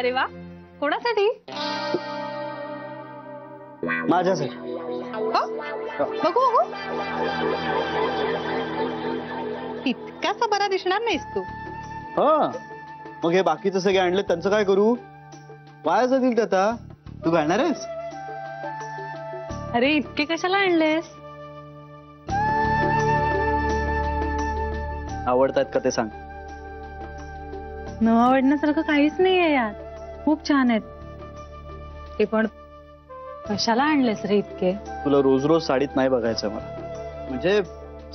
अरे वा, कोणासाठी? माझ्यासाठी. बघू बघू. इतकासा बरा दिसणार नाहीस तू. हा, मग हे बाकीचं सगळे आणले त्यांचं काय करू? वाया जातील ते आता. तू घालणार आहेस? अरे इतके कशाला आणलेस? आवडतात का ते सांग. न आवडण्यासारखं काहीच नाहीये यात. खूप छान आहेत ते, पण कशाला आणलेस रे इतके? तुला रोज रोज साडीत नाही बघायचं मला. म्हणजे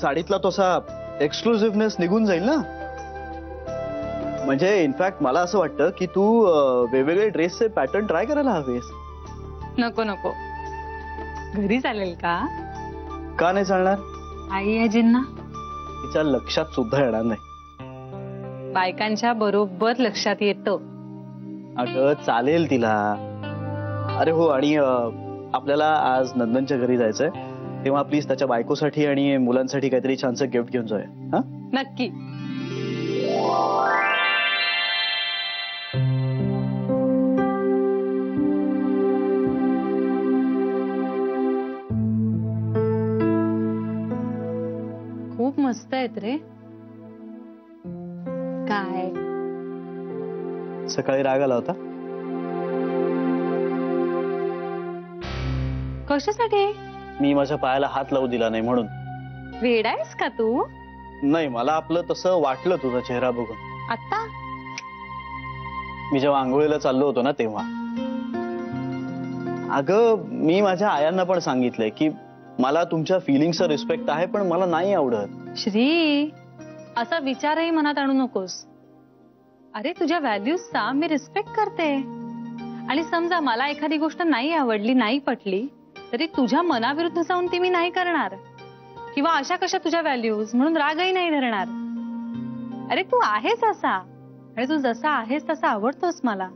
साडीतला तसा एक्सक्लुझिव्हनेस निघून जाईल ना. म्हणजे इनफॅक्ट मला असं वाटतं की तू वेगवेगळे ड्रेसचे पॅटर्न ट्राय करायला हवेस. नको नको, घरी चालेल का? का नाही चालणार? आई आजींना तिच्या लक्षात सुद्धा येणार नाही. बायकांच्या बरोबर लक्षात येतं. अगं चालेल तिला. अरे हो, आणि आपल्याला आज नंदनच्या घरी जायचंय, तेव्हा प्लीज त्याच्या बायकोसाठी आणि मुलांसाठी काहीतरी छानसं गिफ्ट घेऊन जाऊया. हा, नक्की. खूप मस्त आहेत रे. काय सकाळी राग आला होता? कशासाठी? मी माझ्या पायाला हात लावू दिला नाही म्हणून. वेडायस का तू? नाही, मला आपलं तसं वाटलं तुझा चेहरा बघून. आता मी जेव्हा आंघोळीला चाललो होतो ना तेव्हा. अगं मी माझ्या आयांना पण सांगितलंय की मला तुमच्या फिलिंग्सचा रिस्पेक्ट आहे, पण मला नाही आवडत. श्री, असा विचारही मनात आणू नकोस. अरे तुझ्या व्हॅल्यूजचा मी रिस्पेक्ट करते, आणि समजा मला एखादी गोष्ट नाही आवडली, नाही पटली, तरी तुझ्या मनाविरुद्ध जाऊन ती मी नाही करणार. किंवा अशा कशा तुझ्या व्हॅल्यूज म्हणून रागही नाही धरणार. अरे तू आहेस असा, आणि तू जसा आहेस तसा आवडतोस मला.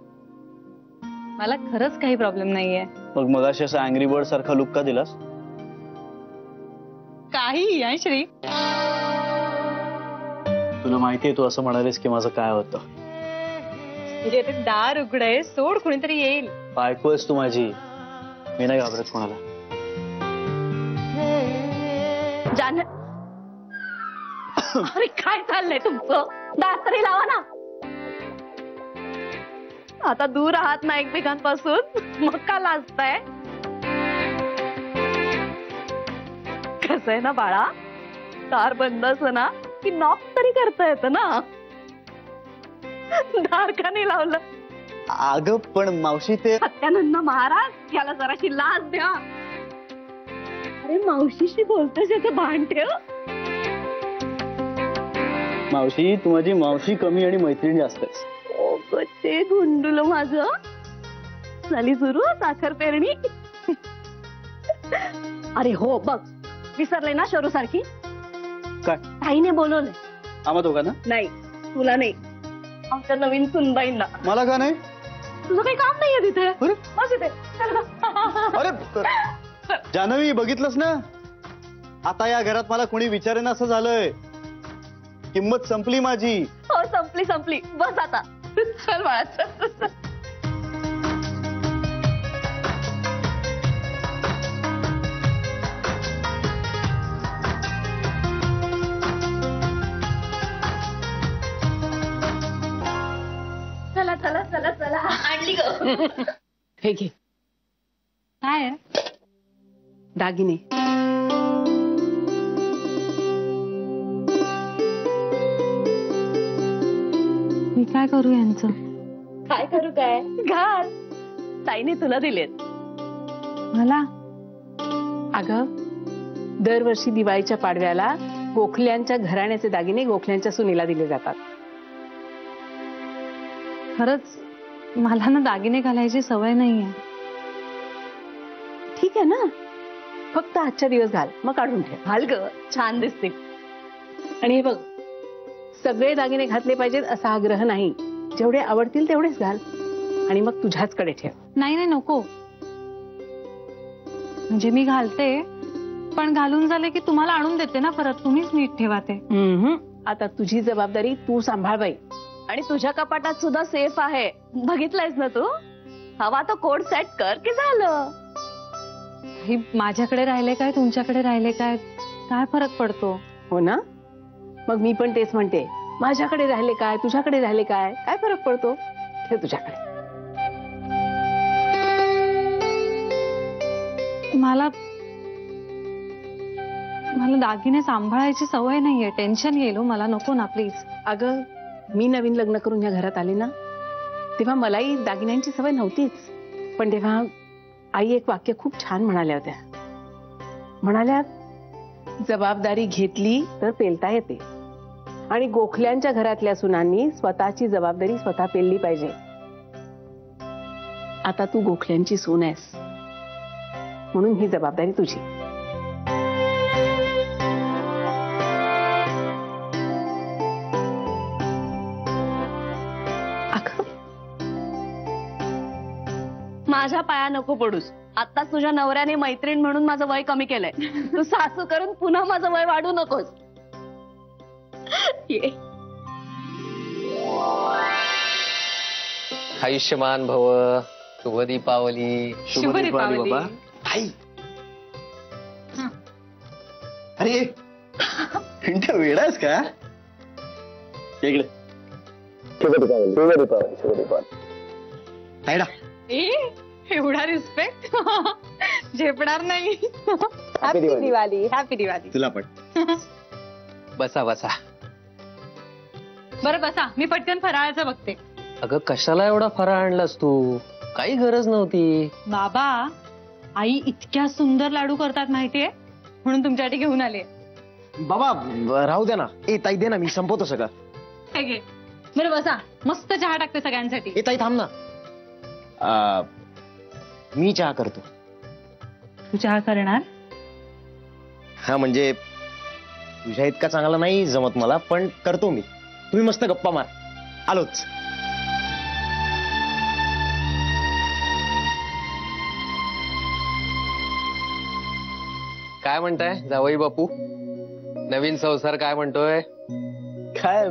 मला खरंच काही प्रॉब्लेम नाहीये. मग मगाशी असं अँग्री बर्ड सारखा लुक का दिलास? काही आहे श्री. तुला माहितीये तू असं म्हणालीस की माझं काय होतं. म्हणजे ते दार उघडे, सोड, कुणीतरी येईल. बायको आहेस तू माझी, मी नाही घाबरत कोणाला. अरे काय चाललंय तुमचं? दार तरी लावा ना. आता दूर आहात ना एकमेकांपासून, मग का लाजताय? कसं आहे ना बाळा, दार बंद असं ना की नॉक तरी करता येतं ना. दार का नाही लावलं? अगं पण मावशी ते सत्यानंद महाराज, याला जराशी लाज द्या. अरे मावशीशी बोलतेस याचं भान ठेव. मावशी, तू माझी मावशी कमी आणि मैत्रीण जास्त आहेस. ओ ते गुंडुल माझं. झाली सुरू साखर पेरणी. अरे हो बघ, विसरले ना शरू सारखी. काय? ताईने बोलवलंय. आम्हा दोघांना? नाही, तुला नाही, आमच्या नवीन सुनबाईंना. मला का नाही? तुझं काही काम नाहीये तिथे. अरे बस इथे. अरे जान्हवी, बघितलंस ना, आता या घरात मला कोणी विचारेना असं झालंय. किंमत संपली माझी. हो संपली संपली, बस आता. चल बाळा चल. चला चला चला चला, आणली ग. हे घे काय दागिने. मी काय करू यांचं? काय करू काय? घाल. ताईने तुला दिलेत. मला? अगं दरवर्षी दिवाळीच्या पाडव्याला गोखल्यांच्या घराण्याचे दागिने गोखल्यांच्या सुनेला दिले जातात. खरंच मला ना दागिने घालायची सवय नाहीये. ठीक आहे ना, फक्त आजच्या दिवस घाल, मग काढून ठेव. घाल ग, छान दिसतील. आणि हे बघ, सगळे दागिने घातले पाहिजेत असा आग्रह नाही. जेवढे आवडतील तेवढेच घाल, आणि मग तुझ्याचकडे ठेव. नाही नाही नको. म्हणजे मी घालते, पण घालून झाले की तुम्हाला आणून देते ना परत. तुम्हीच नीट ठेवा ते. आता तुझी जबाबदारी तू सांभाळ बाई. आणि तुझ्या कपाटात सुद्धा सेफ आहे, बघितलंयस ना तू? हवा तो कोड सेट कर की झालं. हे माझ्याकडे राहिले काय तुमच्याकडे राहिले काय काय फरक पडतो? हो ना, मग मी पण तेच म्हणते, माझ्याकडे राहिले काय तुझ्याकडे राहिले काय काय फरक पडतो. ठेव तुझ्याकडे. मला मला दागिने सांभाळायची सवय नाहीये, टेन्शन येईल हो मला, नको ना प्लीज. अगं मी नवीन लग्न करून या घरात आले ना, तेव्हा मलाही दागिन्यांची सवय नव्हतीच. पण तेव्हा आई एक वाक्य खूप छान म्हणाल्या होत्या. म्हणाल्या, जबाबदारी घेतली तर पेलता येते आणि गोखल्यांच्या घरातल्या सुनांनी स्वतःची जबाबदारी स्वतः पेलली पाहिजे. आता तू गोखल्यांची सून आहेस म्हणून ही जबाबदारी तुझी. माझ्या पाया नको पडूस. आताच तुझ्या नवऱ्याने मैत्रीण म्हणून माझं वय कमी केलंय. तू सासू करून पुन्हा माझं वय वाढू नकोस. ये. आयुष्यमान भव, शुभ दीपावली. शुभ दीपावली. बाबा. आई. अरे इंट्या वेडास का इकडे. शुभ दीपावली. शुभ दीपावली. शुभ दीपावली. तायडा. एवढा रिस्पेक्ट झेपणार नाही. हॅपी दिवाळी. हॅपी दिवाळी. तुला पण. बसा बसा. बरं बसा, मी पटकन फराळाचं बघते. अगं कशाला एवढा फराळ आणलास तू? काही गरज नव्हती. बाबा, आई इतक्या सुंदर लाडू करतात माहितीये, म्हणून तुमच्यासाठी घेऊन आले. बाबा राहू दे ना. ए ताई दे ना, मी संपवतो सगळं. हे घे. बरं बसा, मस्त चहा टाकते सगळ्यांसाठी. ए ताई थांब ना. मी चहा करतो. तू चहा करणार? हा म्हणजे तुझ्या इतका चांगला नाही जमत मला, पण करतो मी. तुम्ही मस्त गप्पा मार. आलोच. काय म्हणताय जावई बापू? नवीन संसार काय म्हणतोय? काय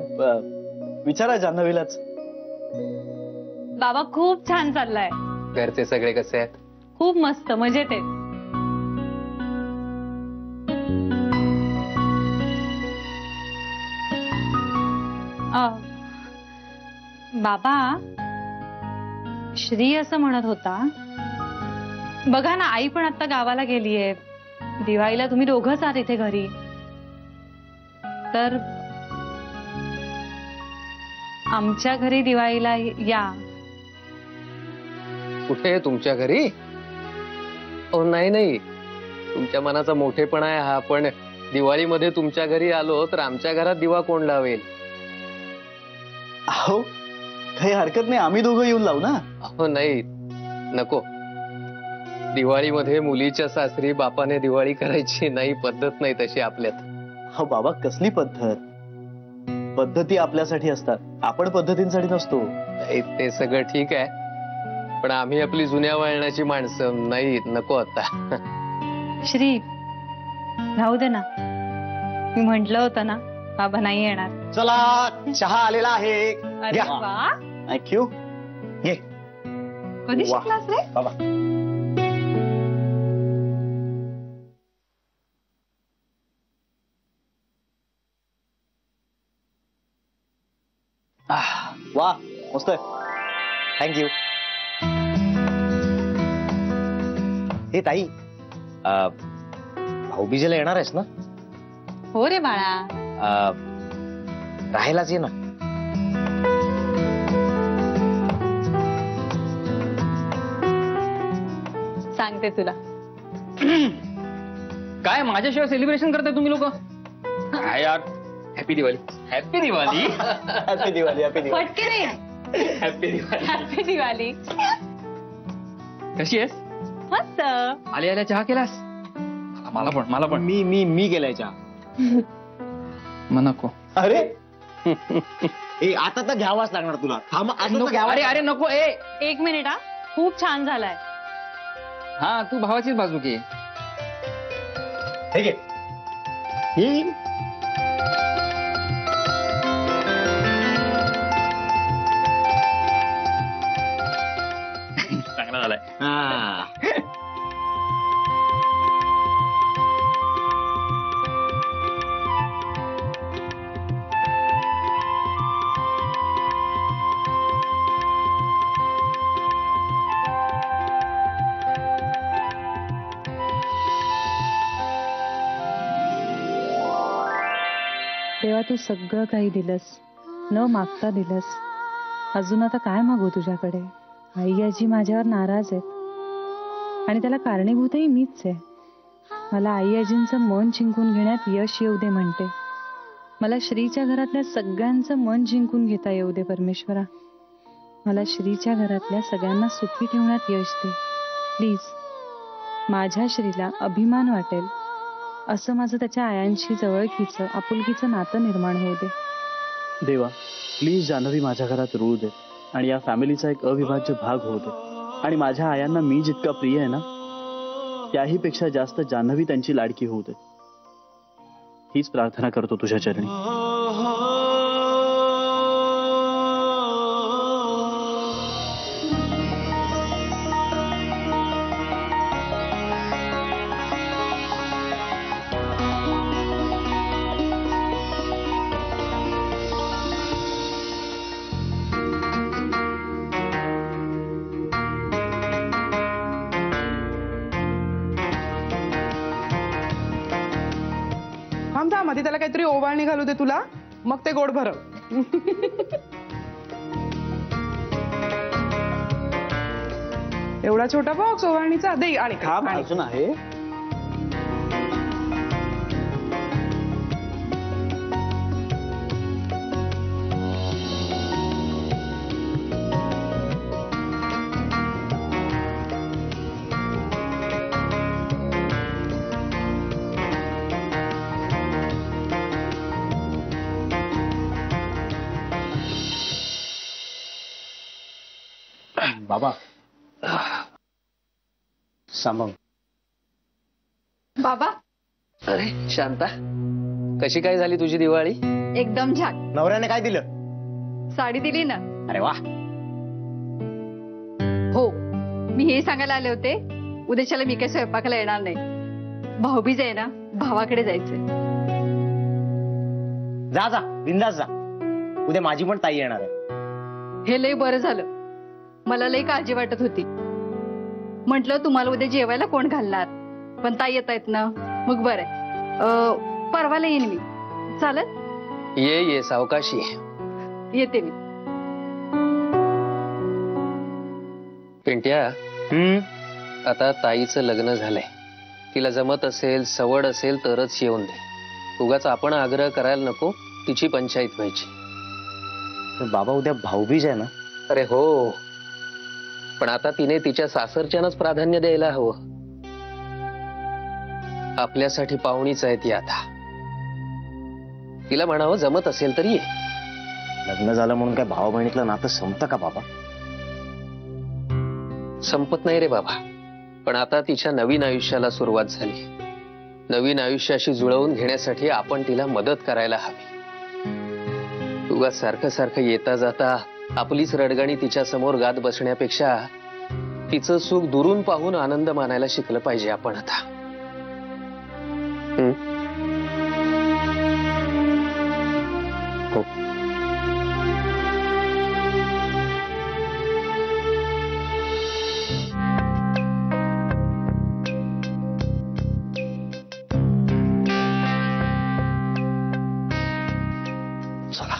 विचारा जान्हवीलाच. बाबा खूप छान चाललाय. घरचे सगळे कसे आहेत? खूप मस्त मजेत आहेत. बाबा, श्री असं म्हणत होता, बघा ना आई पण आता गावाला गेलीये, दिवाळीला तुम्ही दोघंच आहात इथे घरी, तर आमच्या घरी दिवाळीला या. कुठे? तुमच्या घरी? ओ नाही नाही, तुमच्या मनाचा मोठेपणा आहे हा, पण दिवाळीमध्ये तुमच्या घरी आलो तर आमच्या घरात दिवा कोण लावेल? अहो काही हरकत नाही, आम्ही दोघं येऊन लावू ना. अहो नाही, नको. दिवाळीमध्ये मुलीच्या सासरी बापाने दिवाळी करायची नाही, पद्धत नाही तशी आपल्यात. हो बाबा, कसली पद्धत? पद्धती आपल्यासाठी असतात, आपण पद्धतींसाठी नसतो. ते सगळं ठीक आहे, पण आम्ही आपली जुन्या वळणाची माणसं नाही, नको आता. श्री राहू दे ना, मी म्हंटल होतं ना बाबा नाही येणार. चला चहा आलेला आहे. अरे घ्या. वा, थँक्यू. घे कधी वा. शिकलास रे? बाबा. वा मस्त आहे. थँक्यू. हे ताई, भाऊबीजेला येणार आहेस ना? हो रे बाळा. राहायलाच ये ना. सांगते तुला. काय माझ्याशिवाय सेलिब्रेशन करताय तुम्ही लोक? काय यार, happy Diwali. Happy Diwali. Happy Diwali. Happy Diwali. पटके रे. हॅपी दिवाळी. हॅपी दिवाळी. कशी आहेस? मस्त. आल्या आल्या चहा केलास? मला पण. मी मी मी केलाय चहा. मग नको. अरे ए आता तर घ्यावाच लागणार तुला. थांब, आता तर नको. घ्यावा. अरे नको. एक मिनिट हा, खूप छान झालाय. हा, तू भावाचीच बाजू घे. हे घे. हे. तेव्हा तू सगळं काही दिलंस, न मागता दिलंस. अजून आता काय मागू तुझ्याकडे? आई आजी माझ्यावर नाराज आहेत आणि त्याला कारणीभूतही मीच आहे. मला आई आजींचं मन जिंकून घेण्यात यश येऊ दे म्हणते. मला श्रीच्या घरातल्या सगळ्यांचं मन जिंकून घेता येऊ दे परमेश्वरा. मला श्रीच्या घरातल्या सगळ्यांना सुखी ठेवण्यात यश दे प्लीज. माझ्या श्रीला अभिमान वाटेल असं माझं त्याच्या आयांशी जवळकीचं आपुलकीचं नातं निर्माण होऊ दे. देवा प्लीज जान्हवी माझ्या घरात रूळ दे आणि या फॅमिलीचा एक अविभाज्य भाग होऊ दे. आणि माझ्या आयांना मी जितका प्रिय आहे ना, त्याही पेक्षा जास्त जान्हवी त्यांची लाडकी होऊ दे. हीच प्रार्थना करतो तुझ्या चरणी. थांब आधी त्याला काहीतरी ओवाळणी घालू दे तुला, मग ते गोड भरव. एवढा छोटा बॉक्स ओवाळणीचा दे. आणि अजून आहे. बाबा सांभाळ. बाबा अरे शांता, कशी काय झाली तुझी दिवाळी? एकदम छान. नवऱ्याने काय दिलं? साडी दिली ना. अरे वा. हो, मी हे सांगायला आले होते, उद्याच्याला मी काही स्वयंपाकाला येणार नाही. भाऊबीज आहे ना, भावाकडे जायचंय. जा जा बिंदास जा. उद्या माझी पण ताई येणार आहे. हे लय बरं झालं. मला लय काळजी वाटत होती. म्हटलं तुम्हाला उद्या जेवायला कोण घालणार, पण ताई येत आहेत ना, मग बरं. परवाला येईन मी. चालत? ये सावकाशी येते मी. पिंट्या, आता ताईचं लग्न झालंय. तिला जमत असेल, सवड असेल तरच येऊन दे. उगाच आपण आग्रह करायला नको, तिची पंचायत व्हायची. बाबा उद्या भाऊबीज आहे ना. अरे हो, पण आता तिने तिच्या सासरच्यानंच प्राधान्य द्यायला हवं. आपल्यासाठी पाहुणीच आहे ती. आता तिला म्हणावं जमत असेल तरी ये. लग्न झालं म्हणून काय भावा बहिणीतलं नातं संपतं का बाबा? संपत नाही रे बाबा, पण आता तिच्या नवीन आयुष्याला सुरुवात झाली. नवीन आयुष्याशी जुळवून घेण्यासाठी आपण तिला मदत करायला हवी. तुला सारखं सारखं येता जाता आपलीच रडगाणी तिच्या समोर गात बसण्यापेक्षा तिचं सुख दुरून पाहून आनंद मानायला शिकलं पाहिजे आपण आता. हो. चला.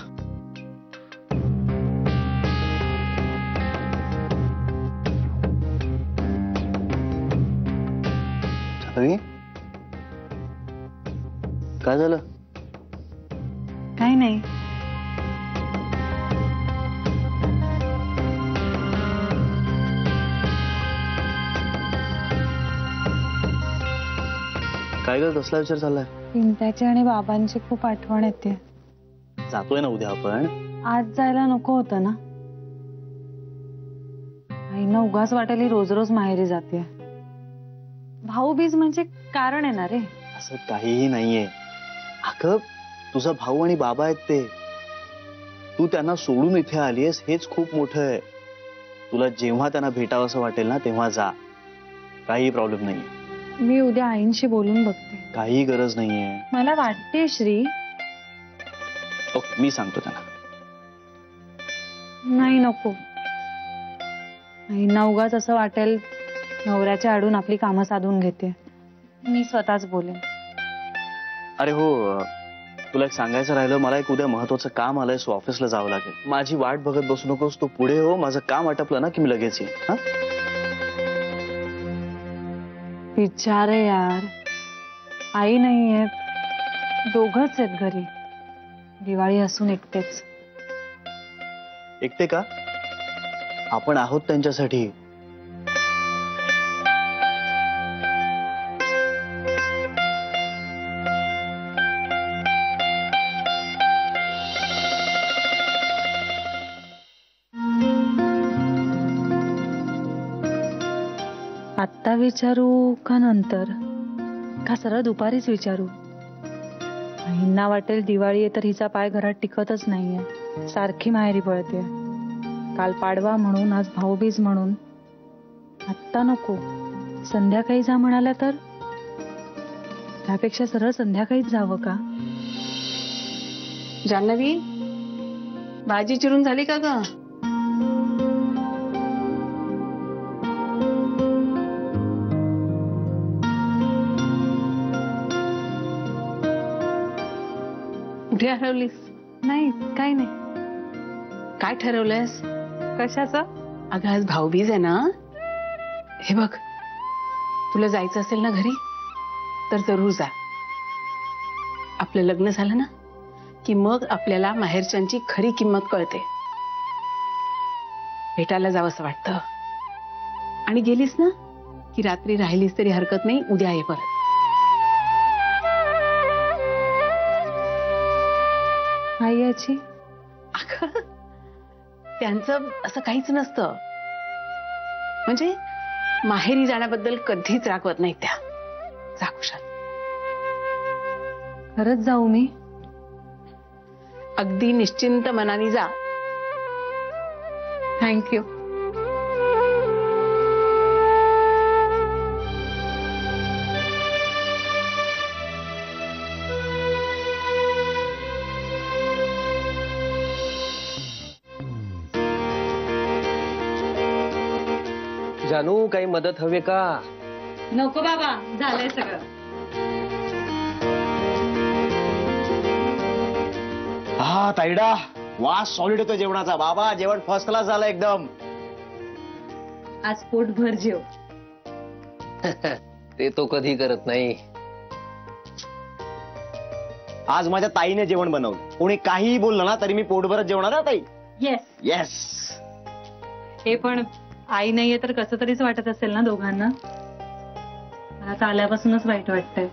काय झालं? काही नाही. काय ग, कसला विचार चाललाय? पिंट्याची आणि बाबांची खूप आठवण येते. जातोय ना उद्या आपण. आज जायला नको होतं ना. आईना उगाच वाटेल रोज रोज माहेरी जाते. भाऊबीज म्हणजे कारण आहे ना रे. असं काहीही नाहीये. अगं तुझा भाऊ आणि बाबा आहेत ते. तू त्यांना सोडून इथे आलीयस हेच खूप मोठं आहे. तुला जेव्हा त्यांना भेटावं असं वाटेल ना तेव्हा जा. काही प्रॉब्लेम नाहीये. मी उद्या आईंशी बोलून बघते. काही गरज नाहीये. मला वाटते श्री. ओके, मी सांगतो त्यांना. नाही नको. आईंना उगाच असं वाटेल नवऱ्याच्या आडून आपली कामं साधून घेते. मी स्वतःच बोलेन. अरे हो, तुला एक सांगायचं राहिलं, मला एक उद्या महत्वाचं काम आलंय, सो ऑफिसला जावं लागेल. माझी वाट बघत बसू नकोस, तू पुढे हो, माझं काम आटपलं ना की मी लगेच येईन. हा विचार आहे यार, आई नाही आहेत, दोघच आहेत घरी, दिवाळी असून एकटेच. एकटे का? आपण आहोत त्यांच्यासाठी. आत्ता विचारू का नंतर, का सरळ दुपारीच विचारू? आईंना वाटेल दिवाळी आहे तर हिचा पाय घरात टिकतच नाहीये, सारखी माहेरी पळते. काल पाडवा म्हणून, आज भाऊबीज म्हणून. आत्ता नको, संध्याकाळी जा म्हणाल्या तर? त्यापेक्षा सरळ संध्याकाळीच जावं का? जान्हवी, भाजी चिरून झाली का ग? कुठे हरवलीस? नाही, काही नाही. काय ठरवलंयस? कशाचं? अगं आज भाऊबीज आहे ना. हे बघ, तुला जायचं असेल ना घरी तर जरूर जा. आपलं लग्न झालं ना की मग आपल्याला माहेरच्यांची खरी किंमत कळते. भेटायला जावंसं वाटतं. आणि गेलीस ना की रात्री राहिलीस तरी हरकत नाही, उद्या ये परत. आई याची अगं, त्यांचं असं काहीच नसतं. म्हणजे माहेरी जाण्याबद्दल कधीच रागवत नाही त्या. जा कुशाल. खरंच जाऊ मी? अगदी निश्चिंत मनाने जा. थँक्यू. जानू, काही मदत हवी का? नको बाबा, झालंय सगळं. हा ताईडा, वास सॉलिड होतो जेवणाचा. बाबा, जेवण फर्स्ट क्लास झालं एकदम. आज पोटभर जेव. ते तो कधी करत नाही. आज माझ्या ताईने जेवण बनवलं. कोणी काहीही बोललं ना तरी मी पोटभरच जेवणार. ताई, येस. येस. हे पण आई नाहीये तर कसं तरीच वाटत असेल ना दोघांना? मला तर आल्यापासूनच वाईट वाटतंय.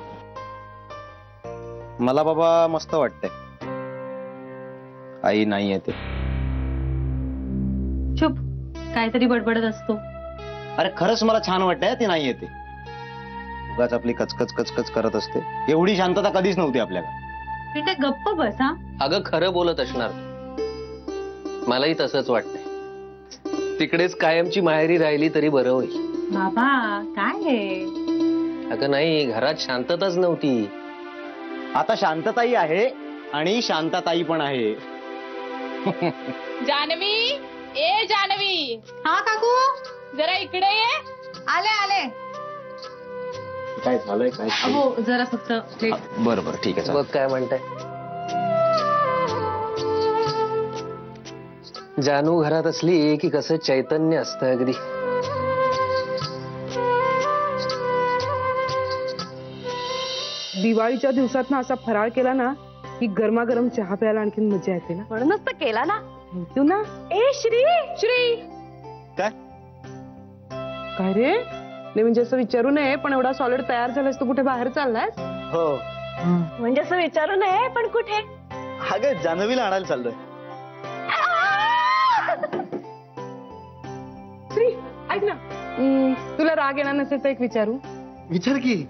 मला बाबा मस्त वाटतंय आई नाही येते. चुप, काहीतरी बडबडत असतो. अरे खरंच मला छान वाटतंय ती नाही येते. उगाच आपली कचकच कचकच करत असते. एवढी शांतता कधीच नव्हती आपल्याला. ठीक आहे, गप्प बस. हा, अगं खरं बोलत असणार. मलाही तसंच वाटतंय. तिकडेच कायमची माहेरी राहिली तरी बरं होईल. बाबा काय आहे? अगं नाही, घरात शांतताच नव्हती. आता शांतताई आहे आणि शांतताई पण आहे. जानवी, ए जानवी. हा काकू, जरा इकडे ये. आले आले. काय झालंय काय? हो, जरा फक्त लेट. बरं बरं, ठीक आहे. बघ काय म्हणताय. जानू घरात असली की कसं चैतन्य असतं अगदी. दिवाळीच्या दिवसात ना असा फराळ केला ना की गरमागरम चहा प्यायला आणखीन मजा येते ना. म्हणूनच तर केला ना. तू ना. ए श्री, श्री. काय काय रे? नाही म्हणजे असं विचारू नये, पण एवढा सॉलिड तयार झालास तू कुठे बाहेर चाललाय? हो, म्हणजे असं विचारू नये, पण कुठे? अगं जान्हवीला आणायला चाललोय. श्री, ऐक ना, तुला राग येणार नसेल तर एक विचारू. विचार की.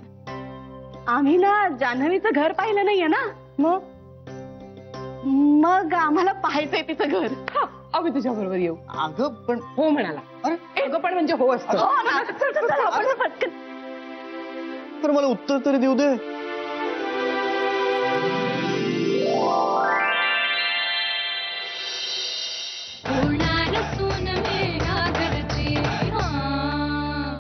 आम्ही ना जान्हवीचं घर पाहिलं नाहीये ना. मग आम्हाला पाहायचंय तिचं घर. हा, आम्ही तुझ्या बरोबर येऊ. अगं पण हो म्हणाला. अगं पण म्हणजे हो असतं. हो ना. चल, चल, चल, आपण पटकन. तर मला उत्तर तरी देऊ दे.